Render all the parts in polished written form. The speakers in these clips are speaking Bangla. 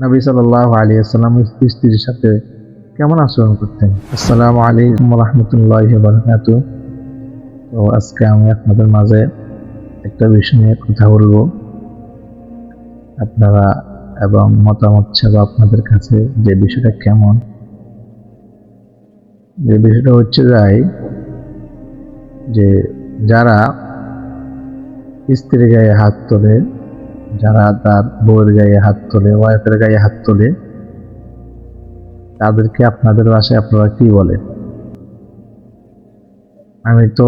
নবী সাল্লাল্লাহু আলাইহি ওয়াসাল্লাম স্ত্রীর সাথে কেমন আচরণ করতেন। আসসালামু আলাইকুম ওয়া রাহমাতুল্লাহি ওয়া বারাকাতুহু। তো আজকে আমি আপনাদের মাঝে একটা বিষয় নিয়ে কথা বলবো। আপনারা এবং মতামত চাইবো আপনাদের কাছে যে বিষয়টা কেমন। যে বিষয়টা হচ্ছে যে যারা স্ত্রীর গায়ে হাত তোলে, যারা তার বউয়ের গায়ে হাত তোলে, ওয়াইফের গায়ে হাত তোলে, তাদেরকে আপনাদের ভাষায় আপনারা কি বলেন? আমি তো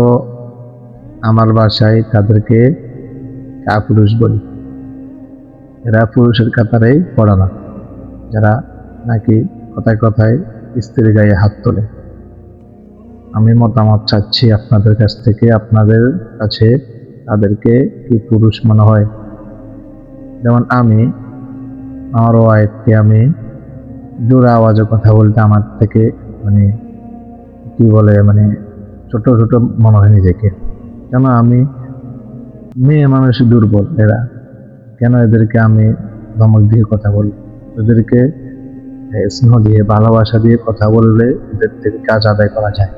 আমার ভাষায় তাদেরকে কাপুরুষ বলি। এরা পুরুষের কাতারেই পড়ে না, যারা নাকি কথায় কথায় স্ত্রীর গায়ে হাত তোলে। আমি মতামত চাচ্ছি আপনাদের কাছ থেকে, আপনাদের কাছে তাদেরকে কি পুরুষ মনে হয়? যেমন আমি আমার ওয়াইফকে আমি জোরে আওয়াজে কথা বলতে আমার থেকে কি বলে ছোট ছোট মনে হয় নিজেকে। কেন আমি মেয়ে মানুষ দুর্বল, এরা কেন এদেরকে আমি ধমক দিয়ে কথা বলবো? এদেরকে স্নেহ দিয়ে ভালোবাসা দিয়ে কথা বললে এদের থেকে কাজ আদায় করা যায়।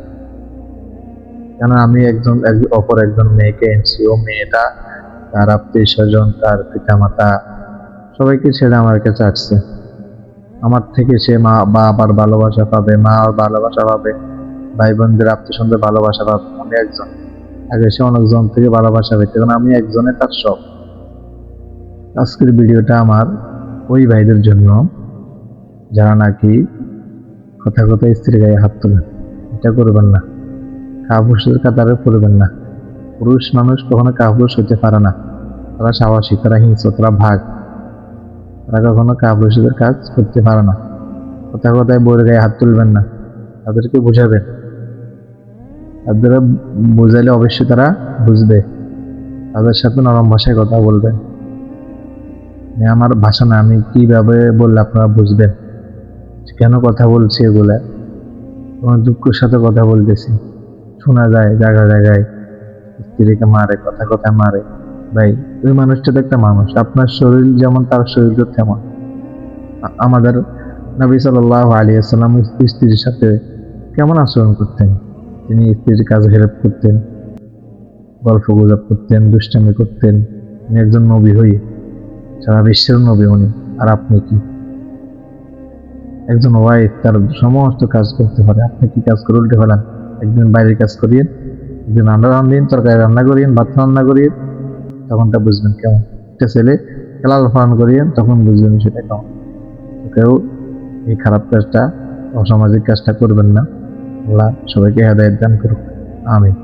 কেন আমি অপর একজন মেয়েকে এনেছি, ও মেয়েটা তার আত্মীয় স্বজন, তার পিতা মাতা সবাইকে ছেড়ে আমার কাছে আসছে। আমার থেকে সে মা বাবার ভালোবাসা পাবে, মা আর ভালোবাসা পাবে, ভাই বোনদের আত্মীয় ভালোবাসা পাবে। আমি একজন, আগে সে অনেকজন থেকে ভালোবাসা পেতে, কারণ আমি একজনে তার সব। আজকের ভিডিওটা আমার ওই ভাইদের জন্য যারা নাকি কথা কথা স্ত্রীর গায়ে হাত তোলেন। এটা করবেন না, কাপুরুষের কাতারে পড়বেন না। পুরুষ মানুষ কখনো কাপুরুষ হতে পারে না। তারা সাহসী, তারা হিংস্র, তারা ভাগ, তারা কখনো কাপুরুষের কাজ করতে পারে না। কথা কথায় বউয়ের গায়ে হাত তুলবেন না, তাদেরকে বুঝাবেন। তাদের বোঝাইলে অবশ্যই তারা বুঝবে। তাদের সাথে নরম ভাষায় কথা বলবেন। আমার ভাষা না, আমি কিভাবে বললে আপনারা বুঝবেন কেন কথা বলছি। এগুলা তোমার দুঃখের সাথে কথা বলতেছি। শোনা যায় জায়গায় জায়গায় স্ত্রীকে মারে, কথা কথা মারে। ভাই, ওই মানুষটা তো একটা মানুষ, আপনার শরীর যেমন তার শরীর তো তেমন। আমাদের নবী সাল্লাল্লাহু আলাইহি ওয়াসাল্লাম স্ত্রীর সাথে কেমন আচরণ করতেন? তিনি স্ত্রীর কাজে হেল্প করতেন, গল্প গুজব করতেন, দুষ্টামি করতেন। তিনি একজন নবী হয়ে, সারা বিশ্বের নবী উনি। আর আপনি কি? একজন ওয়াইফ তার সমস্ত কাজ করতে পারে, আপনি কি কাজ করে উল্টে ফেলান? একদিন বাইরের কাজ করিয়েন, একদিন রান্না রান্ধিন, তরকারি রান্না করিয়েন, ভাত রান্না করিয়েন, তখনটা বুঝবেন কেমন। একটা ছেলে খেলাল ফান করিয়েন, তখন বুঝবেন সেটা কেমন। কেউ এই খারাপ কাজটা, অসামাজিক কাজটা করবেন না। আল্লাহ সবাইকে হেদায়েত দান করুক। আমিন।